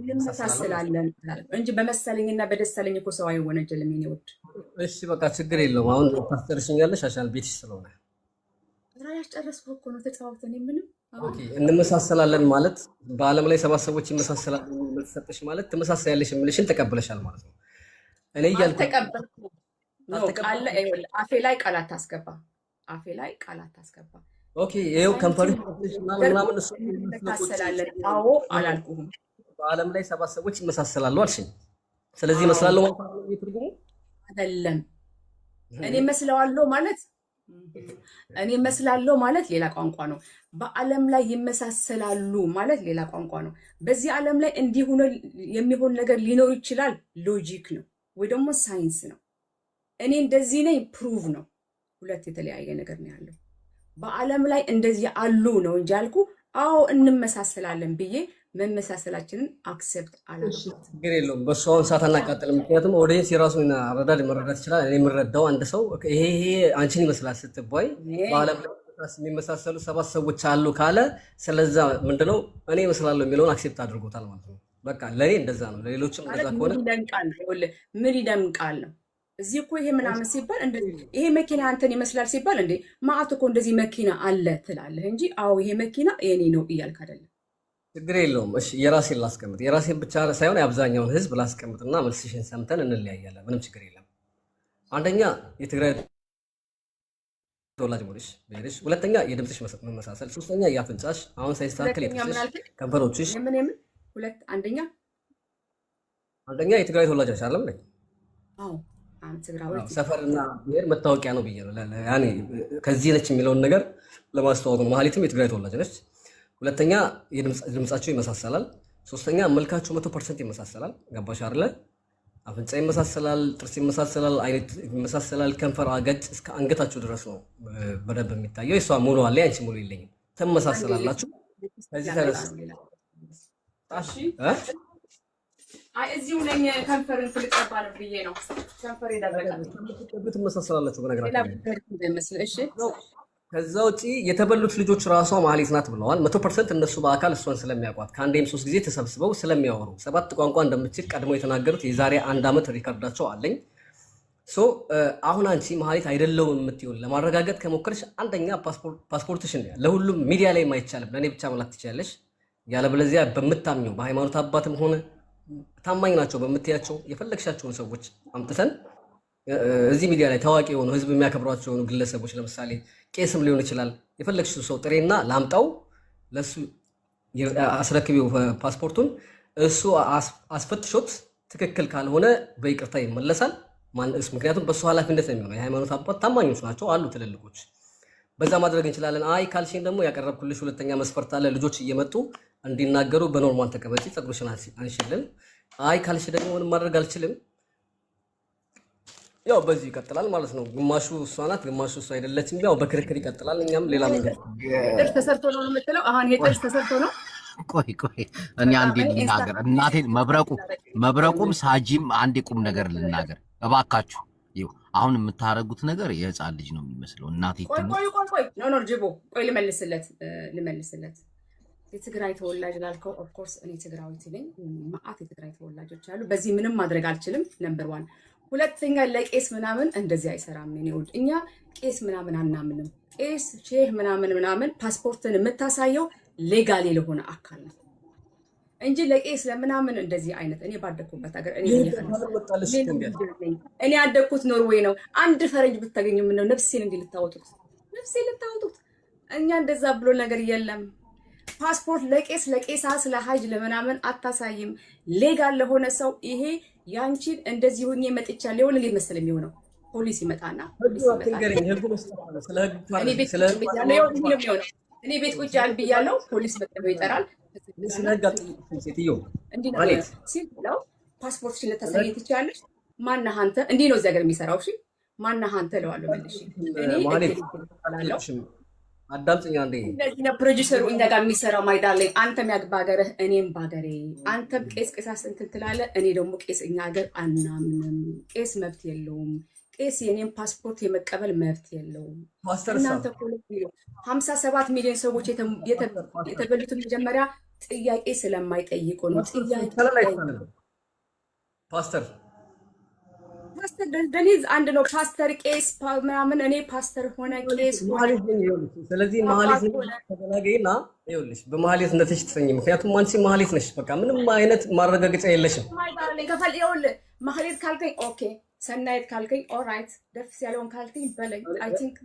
እንመሳሰላለን እንጂ በመሰለኝና በደሰለኝ እኮ ሰው አይወነጀልም። የኔ ውድ እሺ በቃ ችግር የለውም። አሁን ታስተርሽኛለሽ አሻል ቤትሽ ስለሆነ ያስጨረስኩ እኮ ነው። ተጫወተን ምንም ኦኬ። እንመሳሰላለን ማለት በዓለም ላይ 7 ሰዎች ይመሳሰላሉ ተሰጠሽ ማለት ትመሳሰያለሽ የምልሽን ተቀበለሻል ማለት ነው። እኔ እያልኩ ተቀበልኩ ነው ቃል አፌ ላይ ቃላት ታስገባ ኦኬ። ይሄው ኮምፓሪቲቭ ምናምን እሱ ይመሳሰላለን። አዎ አላልኩም። በዓለም ላይ 7 ሰዎች ይመሳሰላሉ አልሽኝ። ስለዚህ ይመስላሉ ማለት ነው ትርጉሙ አይደለም። እኔ መስላለሁ ማለት ሌላ ቋንቋ ነው። በዓለም ላይ ይመሳሰላሉ ማለት ሌላ ቋንቋ ነው። በዚህ ዓለም ላይ እንዲህ ሆነ የሚሆን ነገር ሊኖር ይችላል። ሎጂክ ነው ወይ ደግሞ ሳይንስ ነው። እኔ እንደዚህ ነኝ ፕሩቭ ነው። ሁለት የተለያየ ነገር ነው ያለው። በዓለም ላይ እንደዚህ አሉ ነው እንጂ አልኩ አዎ እንመሳሰላለን ብዬ መመሳሰላችንን አክሰፕት አላልኩም። ችግር የለውም። በሷን ሰዓት አናቃጥልም። ምክንያቱም ኦዲየንስ የራሱን አረዳድ መረዳት ይችላል። እኔ የምረዳው አንድ ሰው ይሄ አንቺን ይመስላል ስትባይ በዓለም ላይ የሚመሳሰሉ 7 ሰዎች አሉ ካለ ስለዛ ምንድነው እኔ እመስላለሁ የሚለውን አክሴፕት አድርጎታል ማለት ነው። በቃ ለኔ እንደዛ ነው። ለሌሎችም እንደዛ ከሆነ ምን ይደንቃል ነው እዚህ እኮ ይሄ ምናምን ሲባል ይሄ መኪና አንተን ይመስላል ሲባል እንዴ ማአት እኮ እንደዚህ መኪና አለ ትላለህ እንጂ አዎ ይሄ መኪና የኔ ነው እያልክ አይደለም። ችግር የለውም። እሺ የራሴን ላስቀምጥ። የራሴን ብቻ ሳይሆን የአብዛኛውን ህዝብ ላስቀምጥና መልስሽን ሰምተን እንለያያለን። ምንም ችግር የለም። አንደኛ የትግራይ ተወላጅ ሞልሽ በሄድሽ፣ ሁለተኛ የድምፅሽ መመሳሰል፣ ሶስተኛ የአፍንጫሽ አሁን ሳይስተካከል የጥርስሽ ከንፈሮችሽ አንደኛ የትግራይ ተወላጅ ነሽ አይደለም? አዎ ሰፈርና ብሔር መታወቂያ ነው ብዬ ነው ያኔ ከዚህ ነች የሚለውን ነገር ለማስተዋወቅ ነው። ማህሌትም የትግራይ ተወላጅ ነች። ሁለተኛ ድምጻቸው ይመሳሰላል። ሶስተኛ መልካቸው 100% ይመሳሰላል። ገባሽ አይደለ? አፍንጫ ይመሳሰላል፣ ጥርስ ይመሳሰላል፣ አይነት ይመሳሰላል፣ ከንፈር አገጭ እስከ አንገታቸው ድረስ ነው በደንብ የሚታየው። እሷ ሙሉ አለ፣ አንቺ ሙሉ የለኝም። ትመሳሰላላችሁ። ከዚህ ተነስ እሺ እዚሁ ነኝ። ከንፈርን ፍልቀባ ነው ብዬ ነው። ከንፈር ይደረጋል። ትመሳሰላላችሁ በነገራችን። ከዛ ውጪ የተበሉት ልጆች ራሷ ማህሌት ናት ብለዋል። 100% እነሱ በአካል እሷን ስለሚያውቋት ከአንዴም 3 ጊዜ ተሰብስበው ስለሚያወሩ 7 ቋንቋ እንደምትችል ቀድሞ የተናገሩት የዛሬ 1 ዓመት ሪካርዳቸው አለኝ። አሁን አንቺ ማህሌት አይደለውም የምትይውን ለማረጋገጥ ከሞከርሽ አንደኛ ፓስፖርትሽን ለሁሉም ሚዲያ ላይ አይቻልም፣ ለእኔ ብቻ መላክ ትችላለሽ። ያለበለዚያ በምታምኘው በሃይማኖት አባትም ሆነ ታማኝ ናቸው በምትያቸው የፈለግሻቸውን ሰዎች አምጥተን እዚህ ሚዲያ ላይ ታዋቂ የሆኑ ህዝብ የሚያከብሯቸው የሆኑ ግለሰቦች ለምሳሌ ቄስም ሊሆን ይችላል። የፈለግሽው ሰው ጥሬና ላምጣው፣ ለሱ አስረክቢው ፓስፖርቱን። እሱ አስፈትሾት ትክክል ካልሆነ በይቅርታ ይመለሳል። ምክንያቱም በሱ ኃላፊነት ነው የሚሆነው። የሃይማኖት አባት ታማኞች ናቸው አሉ ትልልቆች። በዛ ማድረግ እንችላለን። አይ ካልሽኝ ደግሞ ያቀረብኩልሽ ሁለተኛ መስፈርት አለ። ልጆች እየመጡ እንዲናገሩ በኖርማል ተቀመጪ፣ ፀጉርሽን አንሽልን። አይ ካልሽ ደግሞ ምንም ማድረግ አልችልም። ያው በዚህ ይቀጥላል ማለት ነው። ግማሹ እሷ ናት፣ ግማሹ እሷ አይደለችም። ያው በክርክር ይቀጥላል። እኛም ሌላ መንገድ ጥርስ ተሰርቶ ነው የምትለው። አሁን የጥርስ ተሰርቶ ነው። ቆይ እኔ አንዴ ልናገር። እናቴ መብረቁም ሳጂም አንዴ ቁም ነገር ልናገር እባካችሁ። ይኸው አሁን የምታረጉት ነገር የህፃን ልጅ ነው የሚመስለው። እናቴ ቆይ ኖ ጅቦ ቆይ ልመልስለት የትግራይ ተወላጅ ላልከው ኦፍኮርስ እኔ ትግራዊት ነኝ። ማአት የትግራይ ተወላጆች አሉ። በዚህ ምንም ማድረግ አልችልም። ነምበር 1 ሁለተኛ ለቄስ ምናምን እንደዚህ አይሰራም። እኔ እኛ ቄስ ምናምን አናምንም። ቄስ ሼህ ምናምን ፓስፖርትን የምታሳየው ሌጋሊ ለሆነ አካል ነው እንጂ ለቄስ ለምናምን እንደዚህ አይነት እኔ ባደኩበት ሀገር እኔ ያደኩት ኖርዌይ ነው። አንድ ፈረንጅ ብታገኙ ምነው ነፍሴን እንዲህ ልታወጡት እኛ እንደዛ ብሎ ነገር የለም። ፓስፖርት ለቄስ ለቄሳ ስለ ሀጅ ለምናምን አታሳይም። ሌጋል ለሆነ ሰው ይሄ ያንቺን እንደዚህ ሆኜ መጥቻለሁ ይሁን እንዴት መሰለ የሚሆነው ፖሊስ ይመጣና እኔ ቤት ቁጭ ያል ብያለሁ ፖሊስ መጥቶ ይጠራል። ሲለው ፓስፖርትሽን ልታሳይ ትችያለሽ። ማነህ አንተ? እንዲህ ነው እዚህ ሀገር የሚሰራው። እሺ ማነህ አንተ እለዋለሁ መልሼ። አዳምጪኝ አንዴ። እንደዚህ ነው ፕሮዲውሰሩ እኛ ጋር የሚሰራው። ማይዳለኝ አንተም ያግባ ሀገርህ እኔም ባገሬ። አንተም ቄስ ቄስ እንትን ትላለህ፣ እኔ ደግሞ ቄስ እኛ ሀገር አናምንም። ቄስ መብት የለውም። ቄስ የኔም ፓስፖርት የመቀበል መብት የለውም። እናንተ 57 ሚሊዮን ሰዎች የተበሉት መጀመሪያ ጥያቄ ስለማይጠይቁ ነው። ፓስተር ደኒዝ አንድ ነው። ፓስተር ቄስ ምናምን እኔ ፓስተር ሆነ ቄስ ስለዚህ መሀሌት ተገናገይና ይኸውልሽ በመሀሌት እንደተሽ ትሰኝ። ምክንያቱም አንቺ መሀሌት ነሽ። በቃ ምንም አይነት ማረጋገጫ የለሽም። ከፈል ይኸውልህ መሀሌት ካልከኝ ኦኬ፣ ሰናይት ካልከኝ ኦራይት፣ ደስ ያለውን ካልከኝ በለኝ። አይ ቲንክ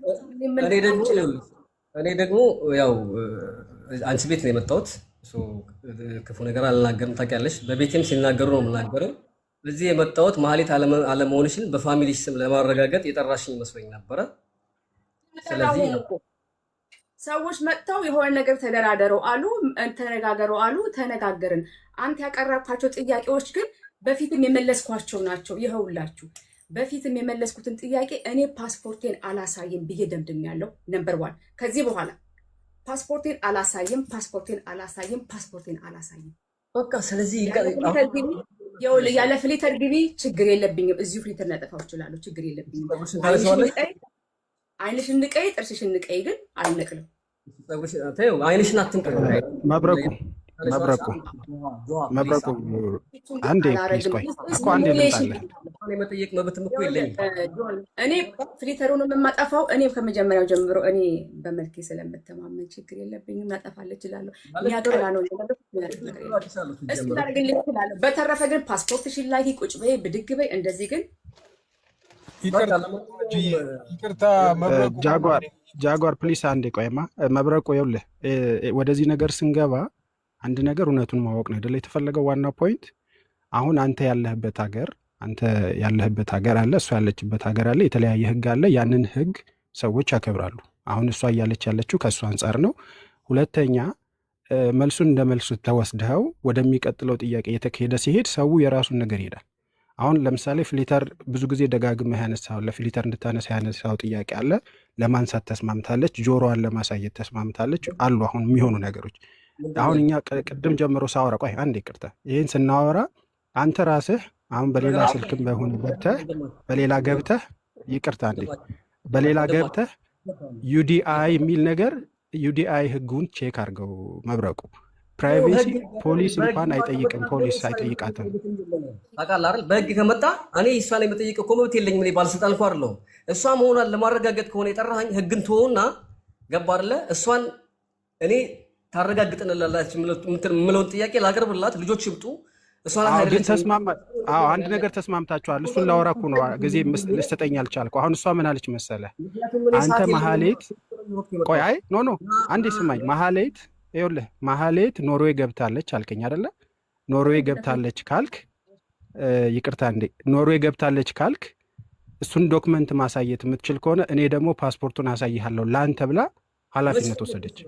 እኔ ደግሞ ያው አንቺ ቤት ነው የመጣሁት። ክፉ ነገር አልናገርም ታውቂያለሽ። በቤቴም ሲናገሩ ነው የምናገረው። እዚህ የመጣሁት መሀሌት አለመሆንሽን በፋሚሊሽ ስም ለማረጋገጥ የጠራሽኝ መስሎኝ ነበረ። ስለዚህ ሰዎች መጥተው የሆነ ነገር ተደራደረው አሉ፣ ተነጋገሩ አሉ፣ ተነጋገርን። አንተ ያቀረብካቸው ጥያቄዎች ግን በፊትም የመለስኳቸው ናቸው። ይኸውላችሁ በፊትም የመለስኩትን ጥያቄ እኔ ፓስፖርቴን አላሳይም ብዬ ደምድሜያለሁ። ነምበር 1 ከዚህ በኋላ ፓስፖርቴን አላሳይም። በቃ ስለዚህ ያለ ፍሊተር ግቢ ችግር የለብኝም። እዚሁ ፍሊተር ላጠፋው እችላለሁ፣ ችግር የለብኝም። አይንሽን ንቀይ፣ ጥርስሽን ንቀይ፣ ግን አልነቅልም። አይንሽን አትንቀይ። መብረቁ አንዴ ፕሊዝ ቆይ እኮ አንዴ ልምጣለህ። የመጠየቅ መብትም እኮ የለኝም። እኔ ፍሊተሩን የማጠፋው እኔ ከመጀመሪያው ጀምሮ እኔ በመልኬ ስለምተማመን ችግር የለብኝም። ላጠፋልህ እችላለሁ። ያገላ ነው እስኪላርግልህ እችላለሁ። በተረፈ ግን ፓስፖርትሽን ላይ ቁጭ በይ፣ ብድግ በይ። እንደዚህ ግን ይቅርታ ጃጓር ፕሊስ አንዴ ቆይማ። መብረቁ ይኸውልህ ወደዚህ ነገር ስንገባ አንድ ነገር እውነቱን ማወቅ ነው አይደለ የተፈለገው ዋና ፖይንት። አሁን አንተ ያለህበት ሀገር አለ፣ እሷ ያለችበት ሀገር አለ፣ የተለያየ ህግ አለ። ያንን ህግ ሰዎች ያከብራሉ። አሁን እሷ እያለች ያለችው ከእሱ አንጻር ነው። ሁለተኛ መልሱን እንደ መልሱ ተወስደኸው ወደሚቀጥለው ጥያቄ የተካሄደ ሲሄድ ሰው የራሱን ነገር ይሄዳል። አሁን ለምሳሌ ፍሊተር ብዙ ጊዜ ደጋግመህ ያነሳው ለፍሊተር እንድታነሳ ያነሳው ጥያቄ አለ። ለማንሳት ተስማምታለች፣ ጆሮዋን ለማሳየት ተስማምታለች አሉ አሁን የሚሆኑ ነገሮች። አሁን እኛ ቅድም ጀምሮ ሳወራ ቆይ አንዴ ይቅርታ፣ ይህን ስናወራ አንተ ራስህ አሁን በሌላ ስልክም በሆነ ገብተህ ይቅርታ አንዴ በሌላ ገብተህ ዩዲአይ የሚል ነገር ዩዲአይ ህጉን ቼክ አድርገው መብረቁ። ፕራይቬሲ ፖሊስ እንኳን አይጠይቅም፣ ፖሊስ አይጠይቃትም። ታውቃለህ አይደል? በህግ ከመጣ እኔ እሷን የመጠየቅ እኮ መብት የለኝም። እኔ ባለስልጣን እኮ አይደለሁም። እሷ መሆኗን ለማረጋገጥ ከሆነ የጠራኸኝ ህግን ትሆና ገባ አይደለ? እሷን እኔ ታረጋግጥንላላችሁ የምለውን ጥያቄ ላቀርብላት፣ ልጆች ይምጡ። አንድ ነገር ተስማምታችኋል። እሱን ላወራ እኮ ነው ጊዜ ልትሰጠኝ አልቻልኩ። አሁን እሷ ምን አለች መሰለህ? አንተ መሀሌት ቆይ አይ ኖ አንዴ ስማኝ። መሀሌት ኖርዌይ ገብታለች አልከኝ አይደለ? ኖርዌይ ገብታለች ካልክ ይቅርታ እንዴ ኖርዌይ ገብታለች ካልክ እሱን ዶክመንት ማሳየት የምትችል ከሆነ እኔ ደግሞ ፓስፖርቱን አሳይሃለሁ ለአንተ ብላ ኃላፊነት ወሰደች።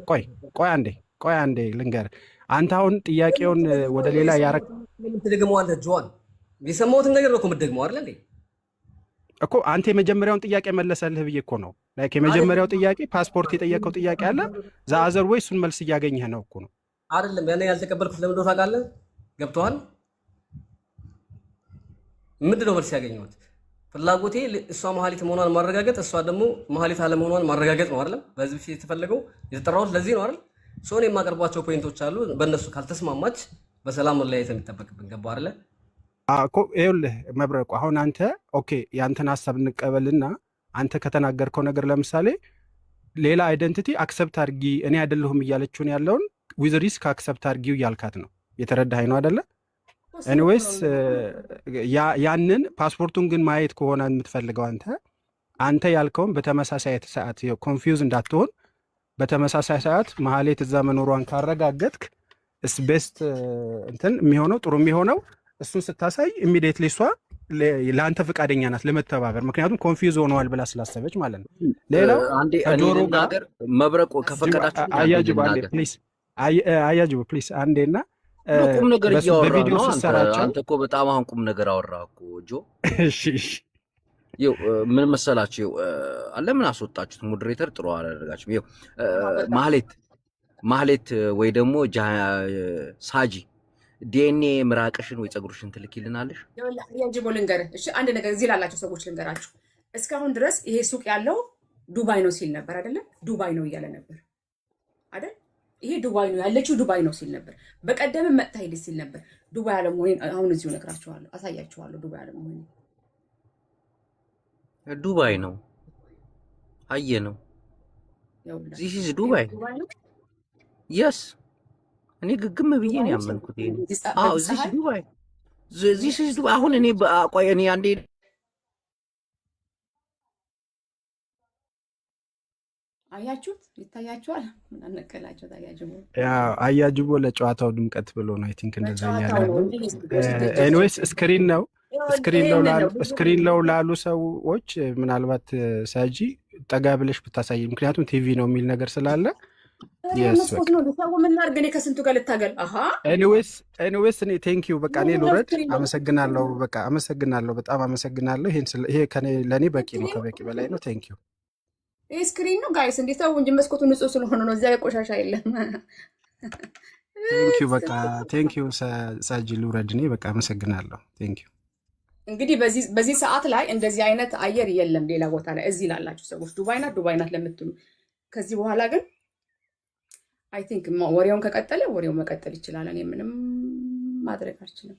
ቆይ አንዴ ልንገርህ። አንተ አሁን ጥያቄውን ወደ ሌላ ያረግ ትደግመዋለህ። ጆዋን የሰማሁትን ነገር ነው እኮ የምትደግመው አይደል እንዴ? እኮ አንተ የመጀመሪያውን ጥያቄ መለሰልህ ብዬ እኮ ነው። ላይክ የመጀመሪያው ጥያቄ ፓስፖርት የጠየቀው ጥያቄ አለ ዘአዘር ወይ እሱን መልስ እያገኘህ ነው እኮ ነው አይደለም? ያኔ ያልተቀበልኩት ለምን እንደሆነ ታውቃለህ? ገብቶሃል? ምንድን ነው መልስ ያገኘሁት? ፍላጎቴ እሷ መሀሌት መሆኗን ማረጋገጥ፣ እሷ ደግሞ መሀሌት አለመሆኗን ማረጋገጥ ነው አይደለም? በዚህ ፊት የተፈለገው የተጠራሁት ለዚህ ነው አይደል? ሶኔ የማቀርባቸው ፖይንቶች አሉ። በእነሱ ካልተስማማች በሰላም መለያየት የሚጠበቅብን ገባ አይደለ? ይኸውልህ መብረቁ፣ አሁን አንተ ኦኬ ያንተን ሀሳብ እንቀበልና አንተ ከተናገርከው ነገር ለምሳሌ ሌላ አይደንቲቲ አክሰፕት አድርጊ እኔ አይደለሁም እያለችውን ያለውን ዊዝ ሪስክ አክሰፕት አድርጊው እያልካት ነው። የተረዳኸኝ ነው አይደለ? ኤኒዌይስ ያንን ፓስፖርቱን ግን ማየት ከሆነ የምትፈልገው አንተ ያልከውን በተመሳሳይ ሰዓት ኮንፊውዝ እንዳትሆን በተመሳሳይ ሰዓት ማህሌት እዛ መኖሯን ካረጋገጥክ እስ ቤስት እንትን የሚሆነው ጥሩ የሚሆነው እሱን ስታሳይ ኢሚዲየትሊ እሷ ለአንተ ፈቃደኛ ናት ለመተባበር። ምክንያቱም ኮንፊውዝ ሆነዋል ብላ ስላሰበች ማለት ነው። ሌላው ከጆሮ ጋር መብረቁ ከፈቀዳችሁ አያጅቡ ፕሊስ አንዴና ቁም ነገር እያወራሁ ነው። አንተ እኮ በጣም አሁን ቁም ነገር አወራህ እኮ ጆ። እሺ ይኸው ምን መሰላችሁ፣ ለምን አስወጣችሁት? ሞዴሬተር ጥሩ አላደረጋችሁም። ይኸው ማህሌት ወይ ደግሞ ሳጂ ዲኤንኤ ምራቅሽን ወይ ፀጉርሽን ትልኪልናለሽ? ያጅቦ ልንገርህ። እሺ አንድ ነገር እዚህ ላላችሁ ሰዎች ልንገራችሁ። እስካሁን ድረስ ይሄ ሱቅ ያለው ዱባይ ነው ሲል ነበር አይደለም? ዱባይ ነው እያለ ነበር አይደል? ይሄ ዱባይ ነው ያለችው ዱባይ ነው ሲል ነበር። በቀደም መጥታ ሄድ ሲል ነበር። ዱባይ አለመሆኔን አሁን እዚሁ እነግራችኋለሁ፣ አሳያችኋለሁ። ዱባይ አለመሆኔን ዱባይ ነው አየ ነው። this is ዱባይ yes እኔ ግግም ብዬ ነው ያመንኩት። አዎ this is ዱባይ አሁን እኔ ቆይ እኔ አንዴ አያችሁት? ይታያችኋል? ምን አነቀላችሁ? ታያጅቦ አያጅቦ ለጨዋታው ድምቀት ብሎ ነው አይ ቲንክ እንደዛ ያለው። ኤኒዌይስ ስክሪን ነው ላሉ ሰዎች ምናልባት ሳጂ ጠጋ ብለሽ ብታሳይ፣ ምክንያቱም ቲቪ ነው የሚል ነገር ስላለ ከስንቱ ጋር ልታገል። ኤኒዌይስ እኔ ቴንክ ዩ በቃ እኔ ልውረድ። አመሰግናለሁ። በቃ አመሰግናለሁ፣ በጣም አመሰግናለሁ። ይሄ ለእኔ በቂ ነው፣ ከበቂ በላይ ነው። ቴንክ ዩ። ይህ ስክሪን ነው ጋይስ፣ እንዴት ሰው እንጂ መስኮቱ ንጹህ ስለሆነ ነው፣ እዚያ ቆሻሻ የለም። ቴንክ ዩ በቃ ቴንክ ዩ ሳጂ፣ ልውረድ እኔ በቃ አመሰግናለሁ። ቴንክ ዩ። እንግዲህ በዚህ ሰዓት ላይ እንደዚህ አይነት አየር የለም ሌላ ቦታ ላይ። እዚህ ላላችሁ ሰዎች ዱባይ ናት ለምትሉ፣ ከዚህ በኋላ ግን አይ ቲንክ ወሬውን ከቀጠለ ወሬው መቀጠል ይችላል። እኔ ምንም ማድረግ አልችልም።